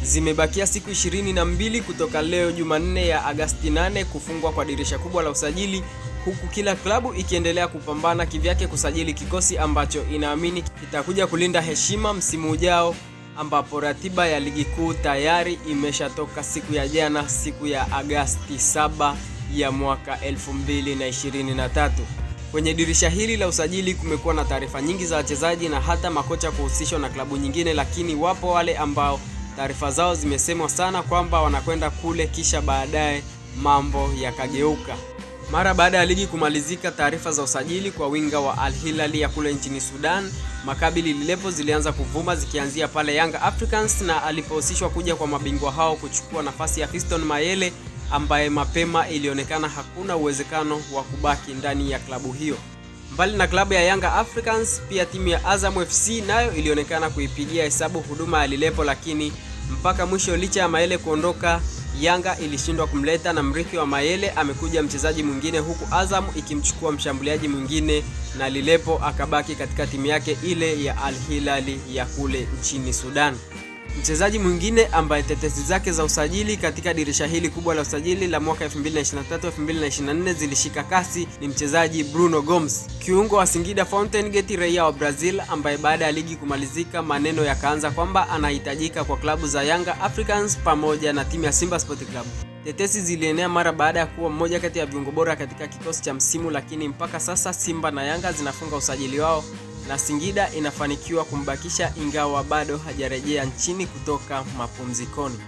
Zimebakia siku 22 kutoka leo Jumanne ya Agosti 8 kufungwa kwa dirisha kubwa la usajili, huku kila klabu ikiendelea kupambana kivyake kusajili kikosi ambacho inaamini kitakuja kulinda heshima msimu ujao, ambapo ratiba ya ligi kuu tayari imeshatoka siku ya jana, siku ya Agosti 7 ya mwaka 2023. Kwenye dirisha hili la usajili kumekuwa na taarifa nyingi za wachezaji na hata makocha kuhusishwa na klabu nyingine, lakini wapo wale ambao taarifa zao zimesemwa sana kwamba wanakwenda kule kisha baadaye mambo yakageuka. Mara baada ya ligi kumalizika, taarifa za usajili kwa winga wa Al Hilal ya kule nchini Sudan, Maccabi Lilepo, zilianza kuvuma zikianzia pale Young Africans na alipohusishwa kuja kwa mabingwa hao kuchukua nafasi ya Fiston Mayele ambaye mapema ilionekana hakuna uwezekano wa kubaki ndani ya klabu hiyo. Mbali na klabu ya Young Africans, pia timu ya Azam FC nayo ilionekana kuipigia hesabu huduma ya Lilepo, lakini mpaka mwisho licha ya Mayele kuondoka, Yanga ilishindwa kumleta na mrithi wa Mayele amekuja mchezaji mwingine, huku Azam ikimchukua mshambuliaji mwingine na Lilepo akabaki katika timu yake ile ya Al Hilal ya kule nchini Sudan. Mchezaji mwingine ambaye tetesi zake za usajili katika dirisha hili kubwa la usajili la mwaka 2023-2024 zilishika kasi ni mchezaji Bruno Gomes, kiungo wa Singida Fountain Gate, raia wa Brazil, ambaye baada ya ligi kumalizika maneno yakaanza kwamba anahitajika kwa klabu za Young Africans pamoja na timu ya Simba Sport Club. Tetesi zilienea mara baada ya kuwa mmoja kati ya viungo bora katika kikosi cha msimu, lakini mpaka sasa Simba na Yanga zinafunga usajili wao na Singida inafanikiwa kumbakisha ingawa bado hajarejea nchini kutoka mapumzikoni.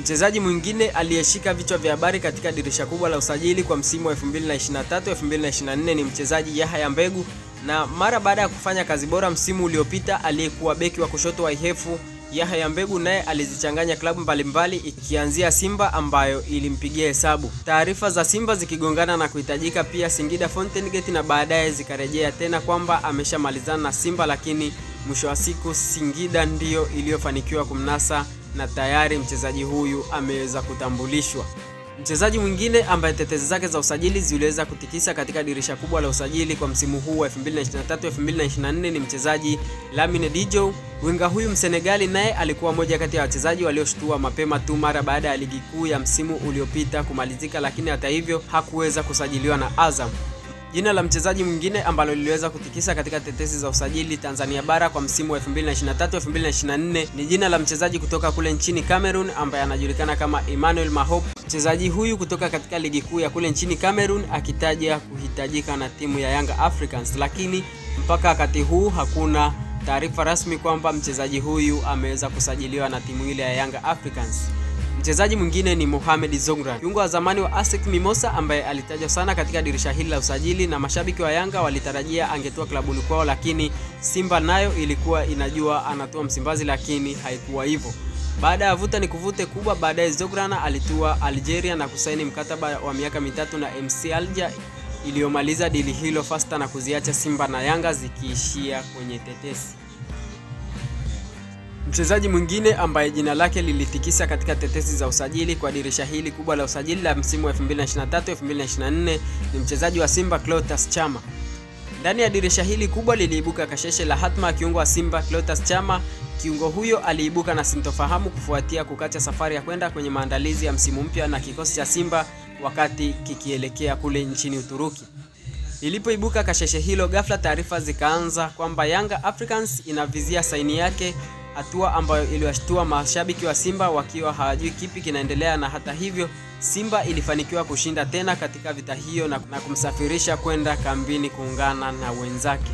Mchezaji mwingine aliyeshika vichwa vya habari katika dirisha kubwa la usajili kwa msimu wa 2023-2024 ni mchezaji Yahya Mbegu, na mara baada ya kufanya kazi bora msimu uliopita, aliyekuwa beki wa kushoto wa Ihefu Yahya Mbegu naye alizichanganya klabu mbalimbali ikianzia Simba ambayo ilimpigia hesabu. Taarifa za Simba zikigongana na kuhitajika pia Singida Fountain Gate, na baadaye zikarejea tena kwamba ameshamalizana na Simba, lakini mwisho wa siku Singida ndiyo iliyofanikiwa kumnasa na tayari mchezaji huyu ameweza kutambulishwa. Mchezaji mwingine ambaye tetezi zake za usajili ziliweza kutikisa katika dirisha kubwa la usajili kwa msimu huu wa 2023-2024 ni mchezaji Lamine Dijo. Winga huyu Msenegali naye alikuwa moja kati ya wachezaji walioshtua mapema tu mara baada ya ligi kuu ya msimu uliopita kumalizika, lakini hata hivyo hakuweza kusajiliwa na Azam. Jina la mchezaji mwingine ambalo liliweza kutikisa katika tetesi za usajili Tanzania bara kwa msimu wa 2023-2024 ni jina la mchezaji kutoka kule nchini Cameroon ambaye anajulikana kama Emmanuel Mahop. Mchezaji huyu kutoka katika ligi kuu ya kule nchini Cameroon akitaja kuhitajika na timu ya Young Africans, lakini mpaka wakati huu hakuna taarifa rasmi kwamba mchezaji huyu ameweza kusajiliwa na timu ile ya Young Africans. Mchezaji mwingine ni Mohamed Zongra, kiungo wa zamani wa ASEC Mimosa ambaye alitajwa sana katika dirisha hili la usajili, na mashabiki wa Yanga walitarajia angetoa klabuni kwao, lakini Simba nayo ilikuwa inajua anatoa Msimbazi, lakini haikuwa hivyo. Baada ya vuta ni kuvute kubwa, baadaye Zongra alitua Algeria na kusaini mkataba wa miaka 3 na MC Alger iliyomaliza dili hilo fasta na kuziacha Simba na Yanga zikiishia kwenye tetesi. Mchezaji mwingine ambaye jina lake lilitikisa katika tetesi za usajili kwa dirisha hili kubwa la usajili la msimu wa 2023-2024 ni mchezaji wa Simba Clatous Chama. Ndani ya dirisha hili kubwa liliibuka kasheshe la hatma ya kiungo wa Simba Clatous Chama. Kiungo huyo aliibuka na sintofahamu kufuatia kukacha safari ya kwenda kwenye maandalizi ya msimu mpya na kikosi cha Simba wakati kikielekea kule nchini Uturuki. Ilipoibuka kasheshe hilo, ghafla taarifa zikaanza kwamba Young Africans inavizia saini yake, hatua ambayo iliwashtua mashabiki wa Simba wakiwa hawajui kipi kinaendelea, na hata hivyo Simba ilifanikiwa kushinda tena katika vita hiyo na kumsafirisha kwenda kambini kuungana na wenzake.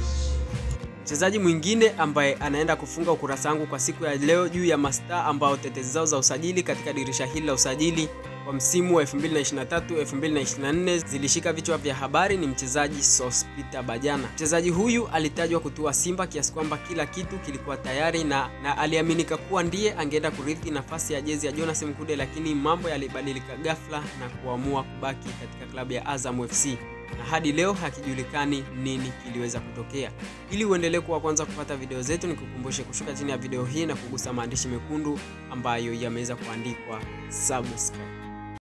Mchezaji mwingine ambaye anaenda kufunga ukurasa wangu kwa siku ya leo juu ya mastaa ambao tetezi zao za usajili katika dirisha hili la usajili kwa msimu wa 2023-2024 zilishika vichwa vya habari ni mchezaji Sospeter Bajana. Mchezaji huyu alitajwa kutua Simba kiasi kwamba kila kitu kilikuwa tayari na aliaminika kuwa ndiye angeenda kurithi nafasi ya jezi ya Jonas Mkude, lakini mambo yalibadilika ghafla na kuamua kubaki katika klabu ya Azam FC. Na hadi leo hakijulikani nini kiliweza kutokea. Ili uendelee kuwa kwanza kupata video zetu, nikukumbushe kushuka chini ya video hii na kugusa maandishi mekundu ambayo yameweza kuandikwa subscribe.